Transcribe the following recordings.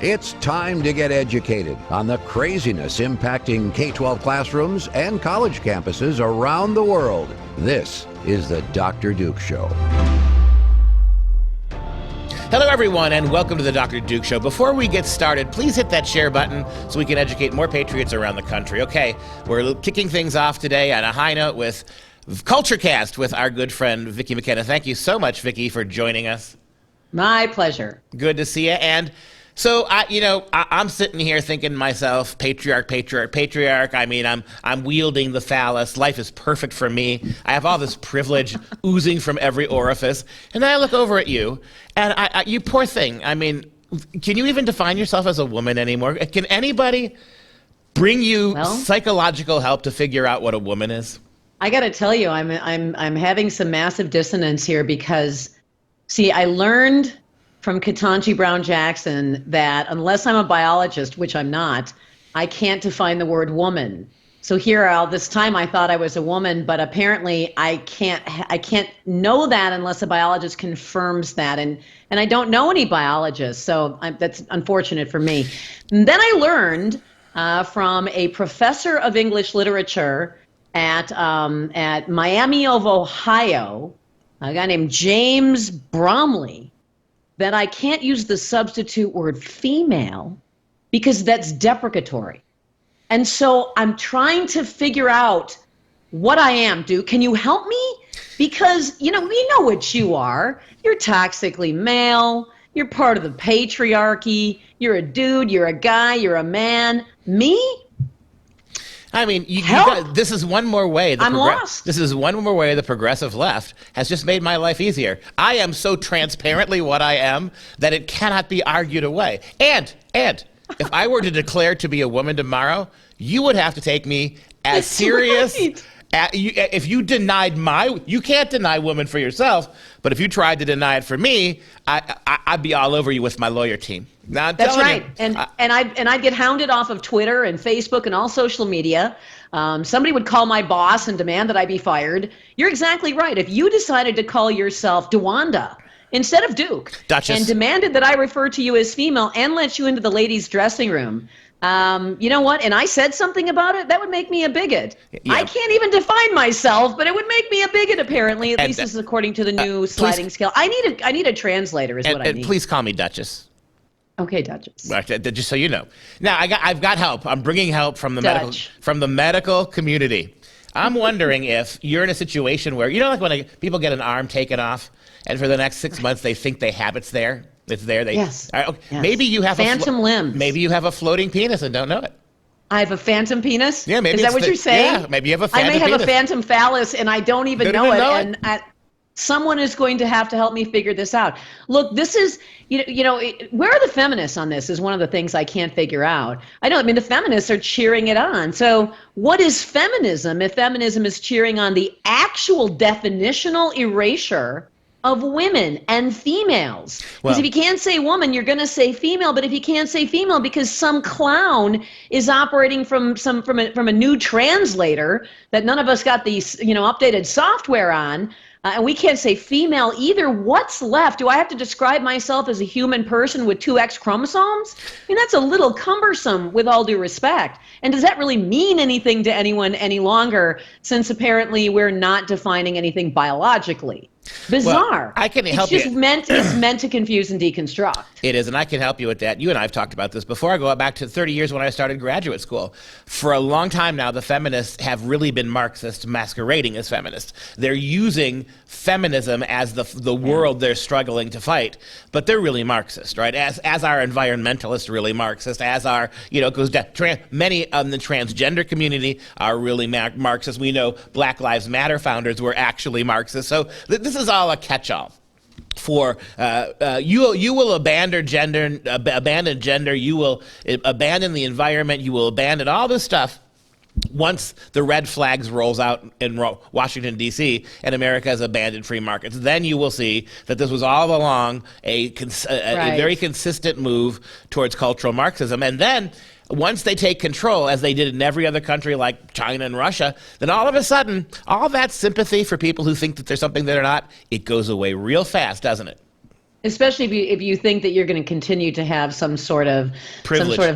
It's time to get educated on the craziness impacting K-12 classrooms and college campuses around the world. This is the Dr. Duke Show. Hello, everyone, and welcome to the Dr. Duke Show. Before we get started, please hit that share button so we can educate more patriots around the country. Okay, we're kicking things off today on a high note with CultureCast with our good friend, Vicki McKenna. Thank you so much, Vicki, for joining us. My pleasure. Good to see you. And so, I'm sitting here thinking to myself, patriarch. I mean, I'm wielding the phallus. Life is perfect for me. I have all this privilege oozing from every orifice. And then I look over at you, and you poor thing. I mean, can you even define yourself as a woman anymore? Can anybody bring you psychological help to figure out what a woman is? I got to tell you, I'm having some massive dissonance here because, see, I learned from Ketanji Brown Jackson that unless I'm a biologist, which I'm not, I can't define the word woman. So here, all this time I thought I was a woman, but apparently I can't know that unless a biologist confirms that, and I don't know any biologists, so that's unfortunate for me. And then I learned from a professor of English literature at Miami of Ohio, a guy named James Bromley, that I can't use the substitute word female because that's deprecatory. And so I'm trying to figure out what I am, Duke. Can you help me? Because, we know what you are. You're toxically male. You're part of the patriarchy. You're a dude. You're a guy. You're a man. Me? I mean, this is one more way. I'm lost. This is one more way the progressive left has just made my life easier. I am so transparently what I am that it cannot be argued away. And if I were to declare to be a woman tomorrow, you would have to take me as serious. Right. If you denied you can't deny woman for yourself, but if you tried to deny it for me, I'd be all over you with my lawyer team. Now, that's right. And I'd get hounded off of Twitter and Facebook and all social media. Somebody would call my boss and demand that I be fired. You're exactly right. If you decided to call yourself DeWanda instead of Duke, Duchess, and demanded that I refer to you as female and let you into the ladies' dressing room, you know what? And I said something about it, that would make me a bigot. Yeah. I can't even define myself, but it would make me a bigot, apparently. At least this is according to the new sliding scale. I need a translator is what I need. And please call me Duchess. Okay, Duchess. Just so you know. Now, I've got help. I'm bringing help from the medical community. I'm wondering if you're in a situation where, like when people get an arm taken off, and for the next 6 months they think they have it's there. It's there. Yes. Okay. Yes. Maybe you have phantom limbs. Maybe you have a floating penis and don't know it. I have a phantom penis? Yeah, maybe. Is that what you're saying? Yeah, maybe you have a phantom penis. I may have penis. a phantom phallus and I don't even know it. And someone is going to help me figure this out. Look, this is, where are the feminists on this is one of the things I can't figure out. The feminists are cheering it on. So what is feminism if feminism is cheering on the actual definitional erasure of women and females? Because if you can't say woman, you're going to say female. But if you can't say female because some clown is operating from a new translator that none of us got the updated software on, and we can't say female either, what's left? Do I have to describe myself as a human person with 2 X chromosomes? That's a little cumbersome, with all due respect. And does that really mean anything to anyone any longer, since apparently we're not defining anything biologically? Bizarre. Well, I can help you. It's meant to confuse and deconstruct. It is, and I can help you with that. You and I have talked about this before. I go back to 30 years when I started graduate school. For a long time now, the feminists have really been Marxists masquerading as feminists. They're using feminism as the world they're struggling to fight, but they're really Marxist, right? As our environmentalists really Marxist, as our, goes down. Many of the transgender community are really Marxist. We know Black Lives Matter founders were actually Marxist. So this is all a catch-all for you will abandon gender, you will abandon the environment, you will abandon all this stuff once the red flags rolls out in Washington, D.C., and America has abandoned free markets. Then you will see that this was all along a very consistent move towards cultural Marxism. And then once they take control, as they did in every other country like China and Russia, then all of a sudden, all that sympathy for people who think that there's something they're not, it goes away real fast, doesn't it? Especially if you think that you're going to continue to have some sort of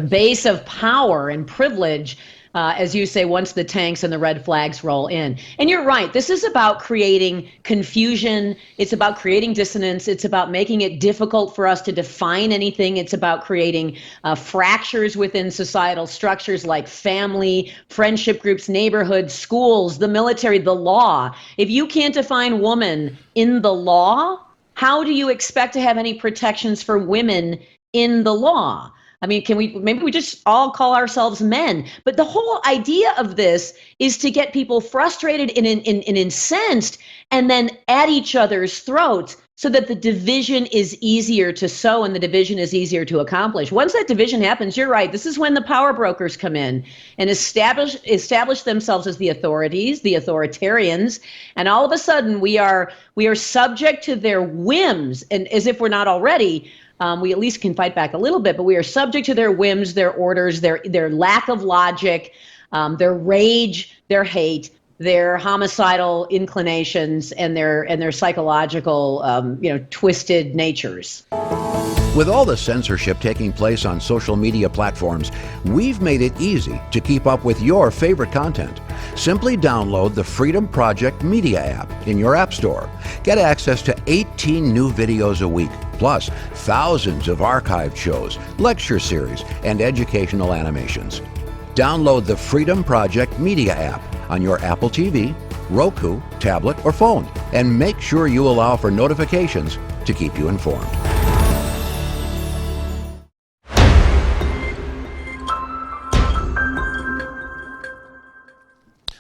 base of power and privilege, as you say, once the tanks and the red flags roll in. And you're right. This is about creating confusion. It's about creating dissonance. It's about making it difficult for us to define anything. It's about creating fractures within societal structures like family, friendship groups, neighborhoods, schools, the military, the law. If you can't define woman in the law, how do you expect to have any protections for women in the law? I mean, maybe we just all call ourselves men? But the whole idea of this is to get people frustrated and incensed and then at each other's throats so that the division is easier to sow and the division is easier to accomplish. Once that division happens, you're right, this is when the power brokers come in and establish themselves as the authorities, the authoritarians, and all of a sudden we are subject to their whims, and as if we're not already. We at least can fight back a little bit, but we are subject to their whims, their orders, their lack of logic, their rage, their hate, their homicidal inclinations, and their psychological, twisted natures. With all the censorship taking place on social media platforms, we've made it easy to keep up with your favorite content. Simply download the Freedom Project Media app in your app store. Get access to 18 new videos a week, plus thousands of archived shows, lecture series, and educational animations. Download the Freedom Project Media app on your Apple TV, Roku, tablet, or phone, and make sure you allow for notifications to keep you informed.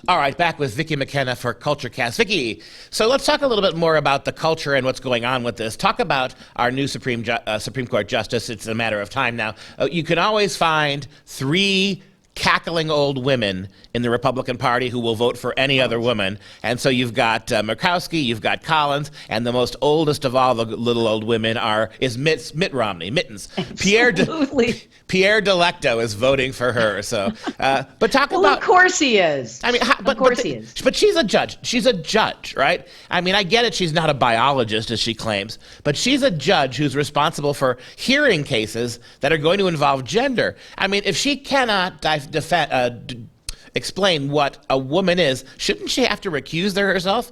All right, back with Vicki McKenna for CultureCast. Vicki, so let's talk a little bit more about the culture and what's going on with this. Talk about our new Supreme Court Justice. It's a matter of time now. You can always find 3 cackling old women in the Republican Party who will vote for any other woman. And so you've got Murkowski, you've got Collins, and the most oldest of all the little old women is Mitt Romney, Mittens. Absolutely. Pierre Delecto is voting for her. So, but talk about. Of course he is. I mean, he is. But she's a judge. She's a judge, right? I mean, I get it. She's not a biologist, as she claims, but she's a judge who's responsible for hearing cases that are going to involve gender. I mean, if she cannot explain what a woman is, shouldn't she have to recuse herself?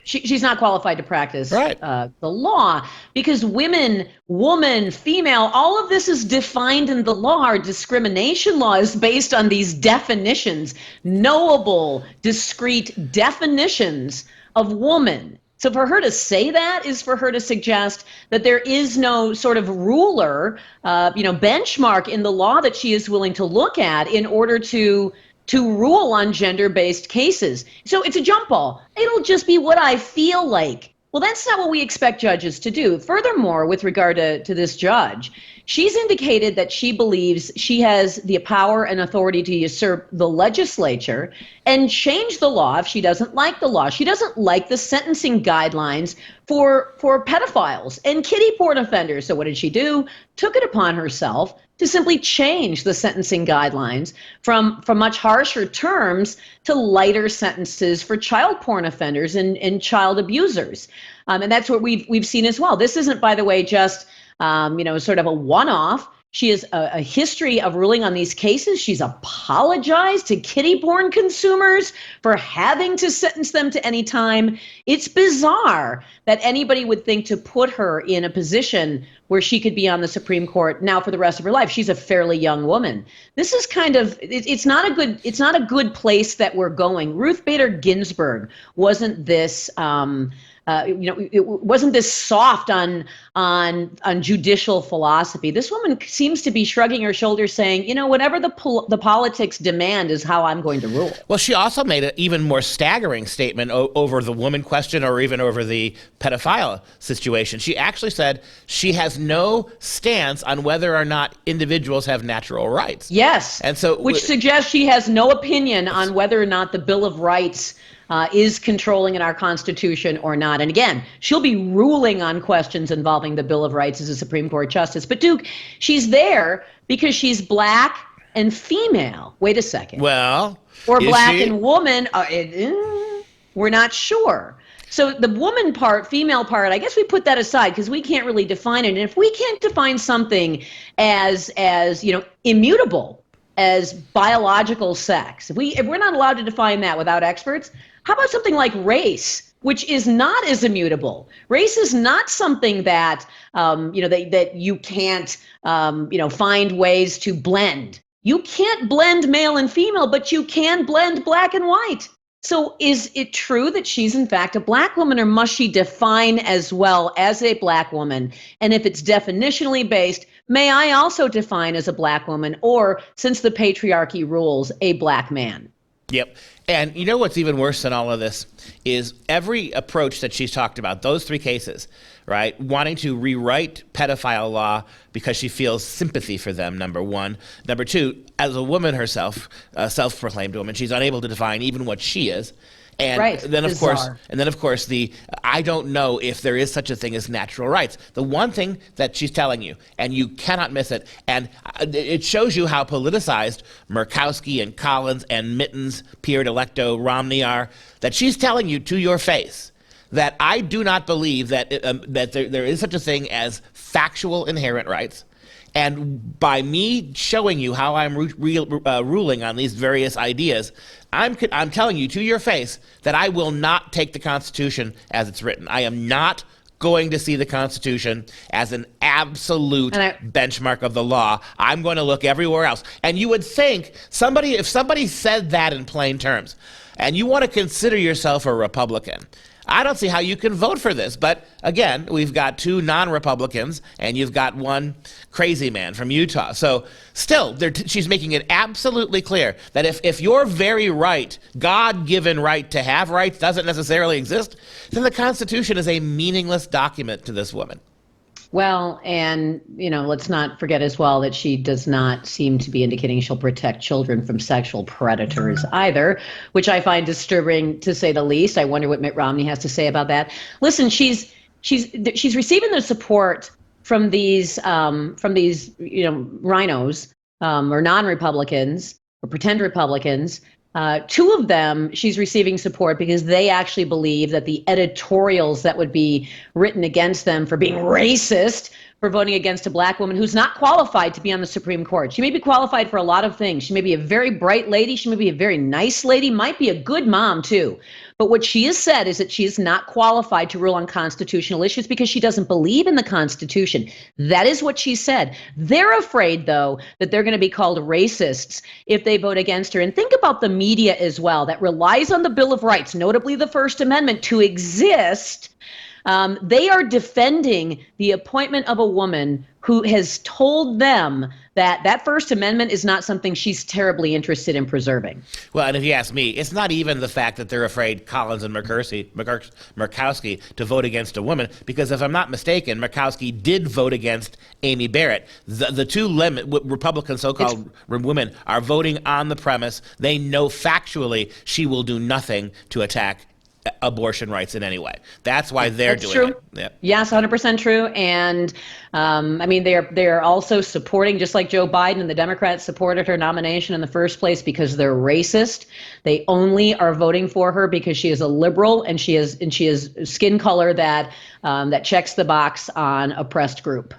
She's not qualified to practice the law because woman, female, all of this is defined in the law. Our discrimination law is based on these definitions, knowable, discrete definitions of woman. So for her to say that is for her to suggest that there is no sort of ruler, benchmark in the law that she is willing to look at in order to rule on gender-based cases. So it's a jump ball. It'll just be what I feel like. Well, that's not what we expect judges to do. Furthermore, with regard to this judge, she's indicated that she believes she has the power and authority to usurp the legislature and change the law if she doesn't like the law. She doesn't like the sentencing guidelines for pedophiles and kiddie porn offenders. So what did she do? Took it upon herself to simply change the sentencing guidelines from much harsher terms to lighter sentences for child porn offenders and child abusers. And that's what we've seen as well. This isn't, by the way, just sort of a one-off. She has a history of ruling on these cases. She's apologized to kiddie porn consumers for having to sentence them to any time. It's bizarre that anybody would think to put her in a position where she could be on the Supreme Court now for the rest of her life. She's a fairly young woman. This is it's not a good place that we're going. Ruth Bader Ginsburg wasn't this it wasn't this soft on judicial philosophy. This woman seems to be shrugging her shoulders, saying, whatever the politics demand is how I'm going to rule. Well, she also made an even more staggering statement over the woman question, or even over the pedophile situation. She actually said she has no stance on whether or not individuals have natural rights. Yes, and so which suggests she has no opinion on whether or not the Bill of Rights is controlling in our Constitution or not. And again, she'll be ruling on questions involving the Bill of Rights as a Supreme Court justice. But Duke, she's there because she's black and female. Wait a second. Well, or black and woman. We're not sure. So the woman part, female part, I guess we put that aside because we can't really define it. And if we can't define something as immutable as biological sex, if we're not allowed to define that without experts, how about something like race, which is not as immutable? Race is not something that that you can't find ways to blend. You can't blend male and female, but you can blend black and white. So is it true that she's in fact a black woman, or must she define as well as a black woman? And if it's definitionally based, may I also define as a black woman, or, since the patriarchy rules, a black man? Yep. And you know what's even worse than all of this is every approach that she's talked about, those three cases, right? Wanting to rewrite pedophile law because she feels sympathy for them, number one. Number two, as a woman herself, a self-proclaimed woman, she's unable to define even what she is. And right. then of course, I don't know if there is such a thing as natural rights. The one thing that she's telling you, and you cannot miss it, and it shows you how politicized Murkowski and Collins and Mittens, Pierre Delecto, Romney are, that she's telling you to your face that I do not believe that there is such a thing as factual inherent rights. And by me showing you how I'm ruling on these various ideas, I'm telling you to your face that I will not take the Constitution as it's written. I am not going to see the Constitution as an absolute benchmark of the law. I'm going to look everywhere else. And you would think if somebody said that in plain terms, and you want to consider yourself a Republican, I don't see how you can vote for this. But again, we've got two non-Republicans, and you've got one crazy man from Utah. So still, she's making it absolutely clear that if your very right, God-given right to have rights doesn't necessarily exist, then the Constitution is a meaningless document to this woman. Well, and, let's not forget as well that she does not seem to be indicating she'll protect children from sexual predators either, which I find disturbing, to say the least. I wonder what Mitt Romney has to say about that. Listen, she's receiving the support from these rhinos, or non-Republicans, or pretend Republicans. Two of them, she's receiving support because they actually believe that the editorials that would be written against them for being racist, for voting against a black woman who's not qualified to be on the Supreme Court. She may be qualified for a lot of things. She may be a very bright lady. She may be a very nice lady, might be a good mom too. But what she has said is that she is not qualified to rule on constitutional issues because she doesn't believe in the Constitution. That is what she said. They're afraid, though, that they're going to be called racists if they vote against her. And think about the media as well, that relies on the Bill of Rights, notably the First Amendment, to exist. They are defending the appointment of a woman who has told them that First Amendment is not something she's terribly interested in preserving. Well, and if you ask me, it's not even the fact that they're afraid, Collins and Murkowski, to vote against a woman, because if I'm not mistaken, Murkowski did vote against Amy Barrett. The two Republican so-called women are voting on the premise they know factually she will do nothing to attack abortion rights in any way. That's why they're doing true. it. Yeah. Yes, 100% true. And they're also supporting, just like Joe Biden and the Democrats supported her nomination in the first place because they're racist. They only are voting for her because she is a liberal and she is skin color that checks the box on oppressed group.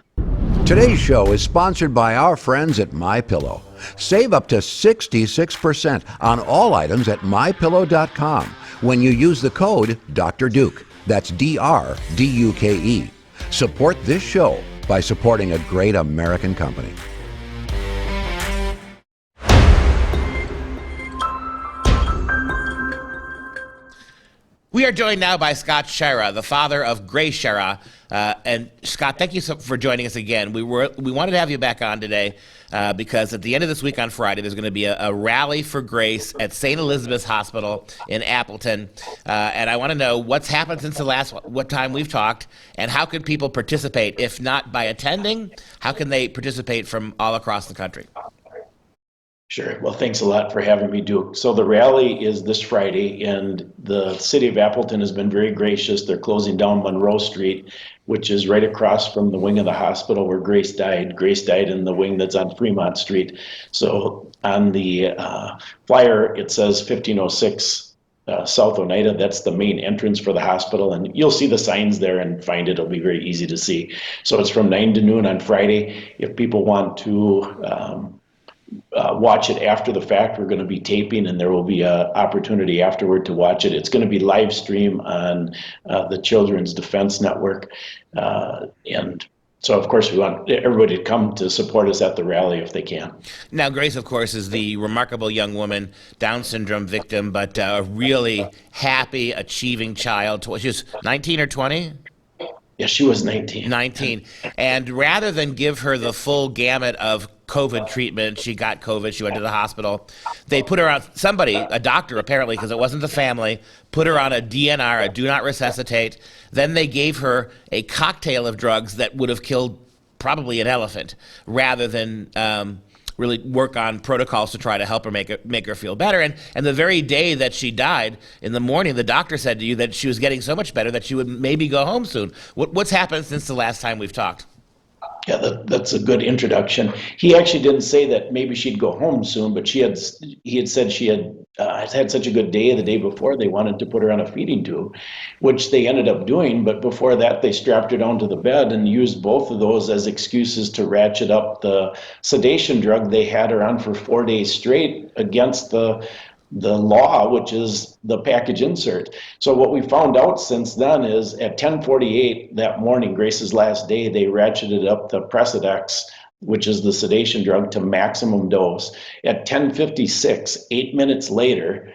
Today's show is sponsored by our friends at MyPillow. Save up to 66% on all items at MyPillow.com when you use the code Dr. Duke. That's DRDUKE. Support this show by supporting a great American company. We are joined now by Scott Schara, the father of Grace Schara. And Scott, thank you for joining us again. We wanted to have you back on today because at the end of this week on Friday, there's going to be a rally for Grace at St. Elizabeth's Hospital in Appleton. And I want to know what's happened since what time we've talked, and how can people participate? If not by attending, how can they participate from all across the country? Sure. Well, thanks a lot for having me, Duke. So the rally is this Friday, and the city of Appleton has been very gracious. They're closing down Monroe Street, which is right across from the wing of the hospital where Grace died. Grace died in the wing that's on Fremont Street. So on the flyer, it says 1506 South Oneida. That's the main entrance for the hospital, and you'll see the signs there and find it. It'll be very easy to see. So it's from 9 to noon on Friday. If people want to watch it after the fact, we're going to be taping, and there will be an opportunity afterward to watch it. It's going to be live stream on the Children's Defense Network, and so, of course, we want everybody to come to support us at the rally if they can. Now, Grace, of course, is the remarkable young woman, Down syndrome victim, but a really happy, achieving child. She was 19 or 20? Yeah, she was 19. 19. And rather than give her the full gamut of COVID treatment, she got COVID, she went to the hospital. They put her on, somebody, a doctor apparently, because it wasn't the family, put her on a DNR, a do not resuscitate. Then they gave her a cocktail of drugs that would have killed probably an elephant, rather than really work on protocols to try to help her make her feel better. And the very day that she died, in the morning, the doctor said to you that she was getting so much better that she would maybe go home soon. What's happened since the last time we've talked? Yeah, that's a good introduction. He actually didn't say that maybe she'd go home soon, but he had said she had had such a good day the day before, they wanted to put her on a feeding tube, which they ended up doing. But before that, they strapped her down to the bed and used both of those as excuses to ratchet up the sedation drug they had her on for 4 days straight against the law, which is the package insert. So what we found out since then is at 10:48 that morning, Grace's last day, they ratcheted up the Precedex, which is the sedation drug, to maximum dose. At 10:56, 8 minutes later,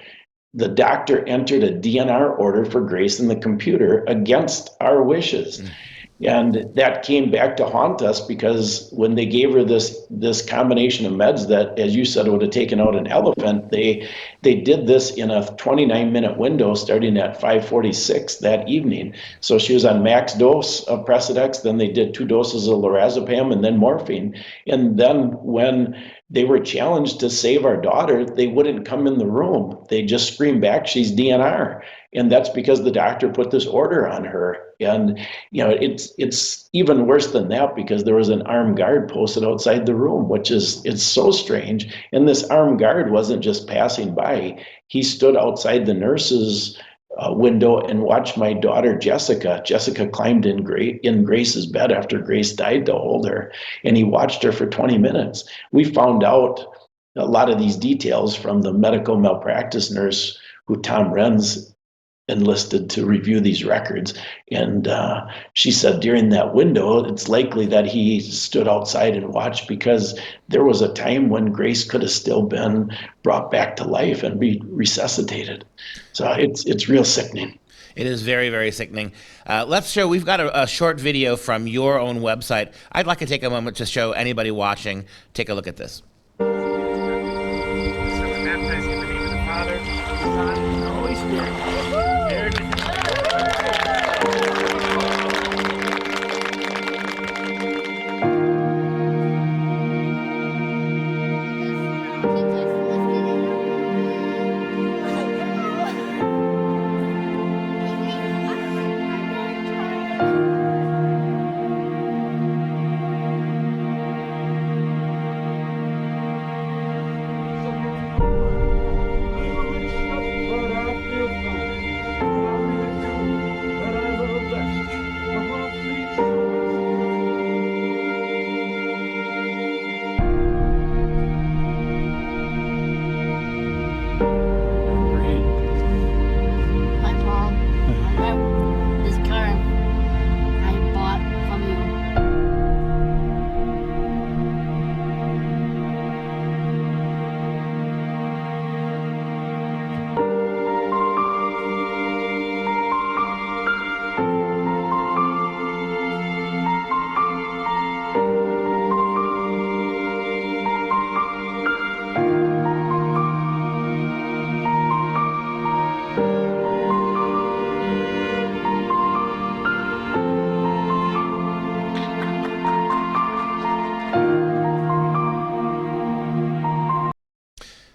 the doctor entered a DNR order for Grace in the computer against our wishes. And that came back to haunt us, because when they gave her this combination of meds that, as you said, would have taken out an elephant, they did this in a 29-minute window starting at 5:46 that evening. So she was on max dose of Precedex, then they did 2 doses of lorazepam and then morphine. And then when they were challenged to save our daughter, they wouldn't come in the room. They just screamed back, "She's DNR." And that's because the doctor put this order on her. And, it's even worse than that, because there was an armed guard posted outside the room, which it's so strange. And this armed guard wasn't just passing by. He stood outside the nurse's window and watched my daughter, Jessica. Jessica climbed in Grace's bed after Grace died to hold her. And he watched her for 20 minutes. We found out a lot of these details from the medical malpractice nurse who Tom Renz enlisted to review these records. And she said during that window, it's likely that he stood outside and watched, because there was a time when Grace could have still been brought back to life and be resuscitated. So it's real sickening. It is very, very sickening. Let's show, we've got a short video from your own website. I'd like to take a moment to show anybody watching. Take a look at this.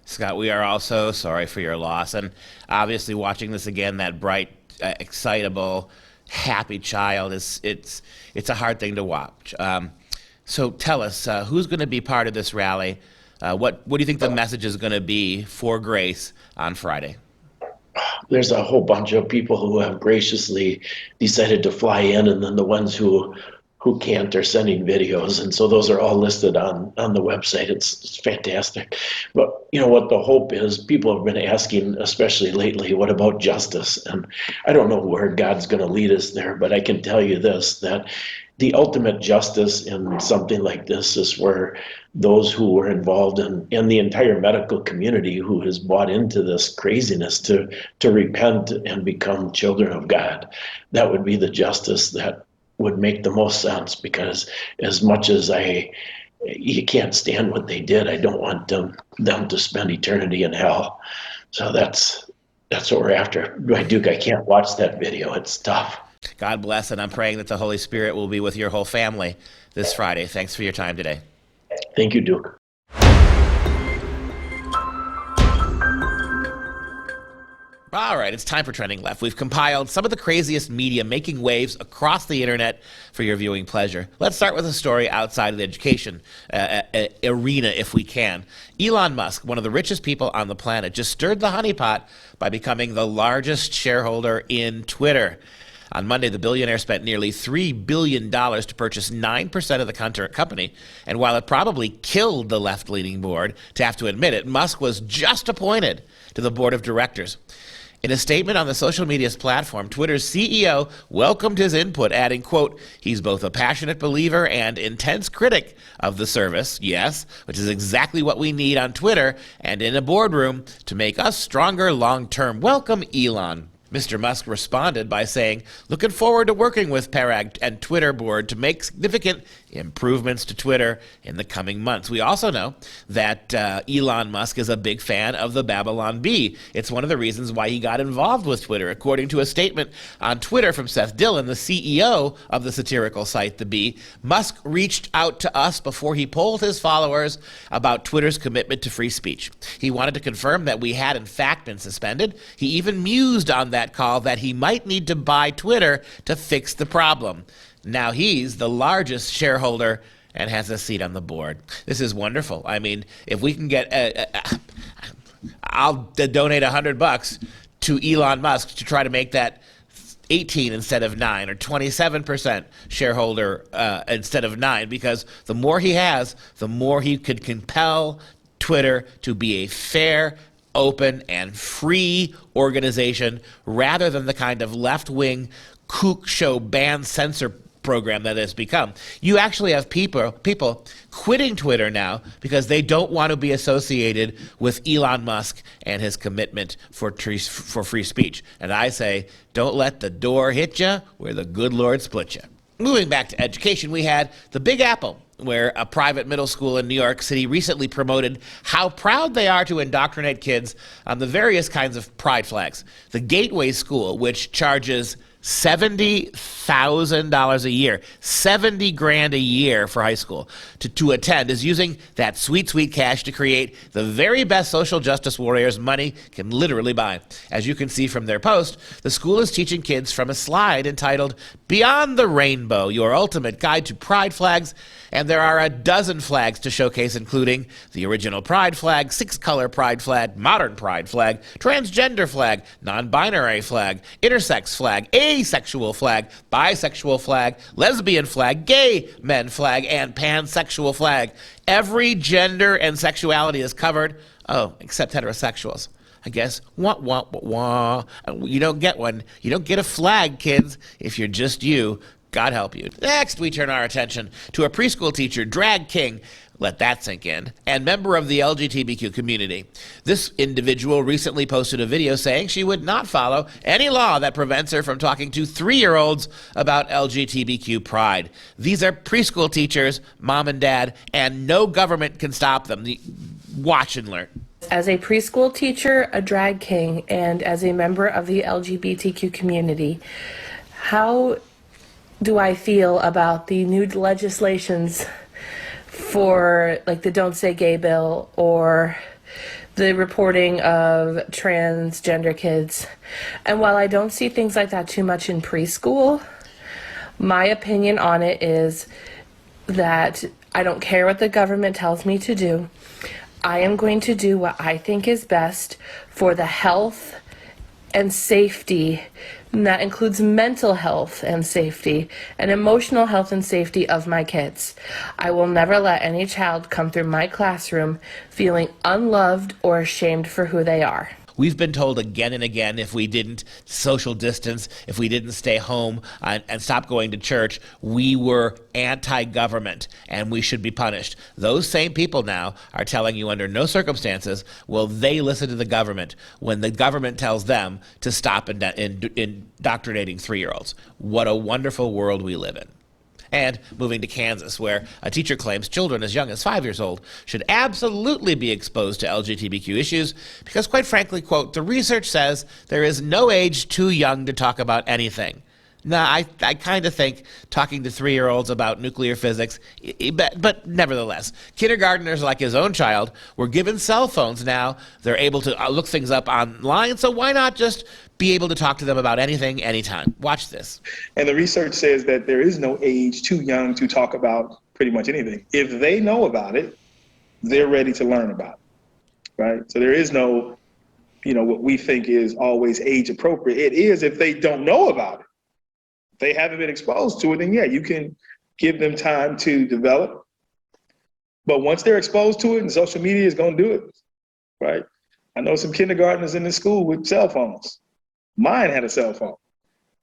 Scott, we are also sorry for your loss, and obviously watching this again, that bright, excitable, happy child, it's a hard thing to watch. So tell us, who's going to be part of this rally? What do you think the message is going to be for Grace on Friday? there's a whole bunch of people who have graciously decided to fly in, and then the ones who can't are sending videos, and so those are all listed on the website. It's fantastic. But you know what the hope is, people have been asking, especially lately, what about justice? And I don't know where God's going to lead us there, but I can tell you this, that the ultimate justice in something like this is where those who were involved in the entire medical community who has bought into this craziness to repent and become children of God, that would be the justice that would make the most sense. Because as much as you can't stand what they did, I don't want them to spend eternity in hell. So that's what we're after. Duke, I can't watch that video. It's tough. God bless, and I'm praying that the Holy Spirit will be with your whole family this Friday. Thanks for your time today. Thank you, Duke. All right, it's time for Trending Left. We've compiled some of the craziest media making waves across the internet for your viewing pleasure. Let's start with a story outside of the education arena, if we can. Elon Musk, one of the richest people on the planet, just stirred the honeypot by becoming the largest shareholder in Twitter. On Monday, the billionaire spent nearly $3 billion to purchase 9% of the company. And while it probably killed the left-leaning board, to have to admit it, Musk was just appointed to the board of directors. In a statement on the social media platform, Twitter's CEO welcomed his input, adding, quote, "He's both a passionate believer and intense critic of the service, yes, which is exactly what we need on Twitter and in a boardroom to make us stronger long-term. Welcome, Elon." Mr. Musk responded by saying, "Looking forward to working with Parag and Twitter board to make significant improvements to Twitter in the coming months." We also know that Elon Musk is a big fan of the Babylon Bee. It's one of the reasons why he got involved with Twitter. According to a statement on Twitter from Seth Dillon, the CEO of the satirical site The Bee, Musk reached out to us before he polled his followers about Twitter's commitment to free speech. He wanted to confirm that we had in fact been suspended. He even mused on that call that he might need to buy Twitter to fix the problem. Now he's the largest shareholder and has a seat on the board. This is wonderful. I mean, if we can get, I'll donate $100 to Elon Musk to try to make that 18 instead of 9, or 27% shareholder instead of 9, because the more he has, the more he could compel Twitter to be a fair, open, and free organization rather than the kind of left-wing kook show ban censor program that has become. You actually have people quitting Twitter now because they don't want to be associated with Elon Musk and his commitment for free speech. And I say, don't let the door hit you where the good Lord split you. Moving back to education, we had the Big Apple, where a private middle school in New York City recently promoted how proud they are to indoctrinate kids on the various kinds of pride flags. The Gateway School, which charges $70,000 a year, $70,000 a year for high school to attend, is using that sweet, sweet cash to create the very best social justice warriors money can literally buy. As you can see from their post, the school is teaching kids from a slide entitled "Beyond the Rainbow, Your Ultimate Guide to Pride Flags," and there are a dozen flags to showcase, including the original pride flag, 6-color pride flag, modern pride flag, transgender flag, non-binary flag, intersex flag, asexual flag, bisexual flag, lesbian flag, gay men flag, and pansexual flag. Every gender and sexuality is covered, except heterosexuals. I guess, wah, wah, wah, wah. You don't get one. You don't get a flag, kids, if you're just you. God help you. Next, we turn our attention to a preschool teacher, drag king, let that sink in, and member of the LGBTQ community. This individual recently posted a video saying she would not follow any law that prevents her from talking to 3-year-olds about LGBTQ pride. These are preschool teachers, mom and dad, and no government can stop them. Watch and learn. As a preschool teacher, a drag king, and as a member of the LGBTQ community, how do I feel about the new legislations for like the Don't Say Gay bill or the reporting of transgender kids? And while I don't see things like that too much in preschool, my opinion on it is that I don't care what the government tells me to do. I am going to do what I think is best for the health and safety. And that includes mental health and safety and emotional health and safety of my kids. I will never let any child come through my classroom feeling unloved or ashamed for who they are. We've been told again and again, if we didn't social distance, if we didn't stay home and stop going to church, we were anti-government and we should be punished. Those same people now are telling you under no circumstances will they listen to the government when the government tells them to stop indoctrinating 3-year-olds. What a wonderful world we live in. And moving to Kansas, where a teacher claims children as young as 5 years old should absolutely be exposed to LGBTQ issues because, quite frankly, quote, the research says there is no age too young to talk about anything. Now, I kind of think talking to 3-year-olds about nuclear physics, but nevertheless, kindergartners like his own child were given cell phones now. They're able to look things up online, so why not just be able to talk to them about anything, anytime? Watch this. And the research says that there is no age too young to talk about pretty much anything. If they know about it, they're ready to learn about it, right? So there is no, what we think is always age appropriate. It is if they don't know about it. If they haven't been exposed to it, then yeah, you can give them time to develop. But once they're exposed to it, and social media is going to do it, right? I know some kindergartners in the school with cell phones. Mine had a cell phone.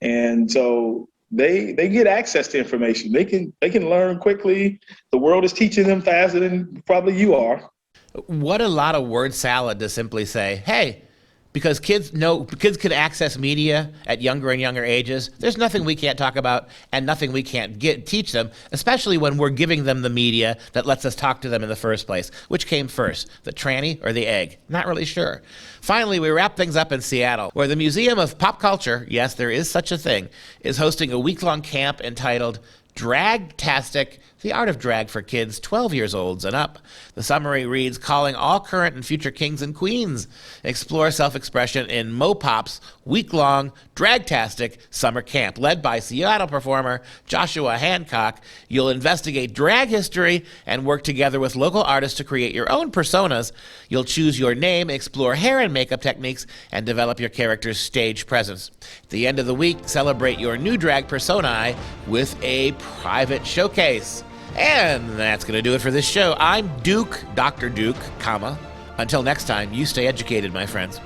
And so they get access to information. They can learn quickly. The world is teaching them faster than probably you are. What a lot of word salad to simply say, hey, because kids can access media at younger and younger ages. There's nothing we can't talk about and nothing we can't teach them, especially when we're giving them the media that lets us talk to them in the first place. Which came first, the tranny or the egg? Not really sure. Finally, we wrap things up in Seattle, where the Museum of Pop Culture, yes, there is such a thing, is hosting a week-long camp entitled Dragtastic, the art of drag for kids 12 years old and up. The summary reads, calling all current and future kings and queens. Explore self-expression in Mopop's week-long Dragtastic summer camp. Led by Seattle performer Joshua Hancock, you'll investigate drag history and work together with local artists to create your own personas. You'll choose your name, explore hair and makeup techniques, and develop your character's stage presence. At the end of the week, celebrate your new drag personae with a private showcase. And that's going to do it for this show. I'm Duke, Dr. Duke, Until next time, you stay educated, my friends.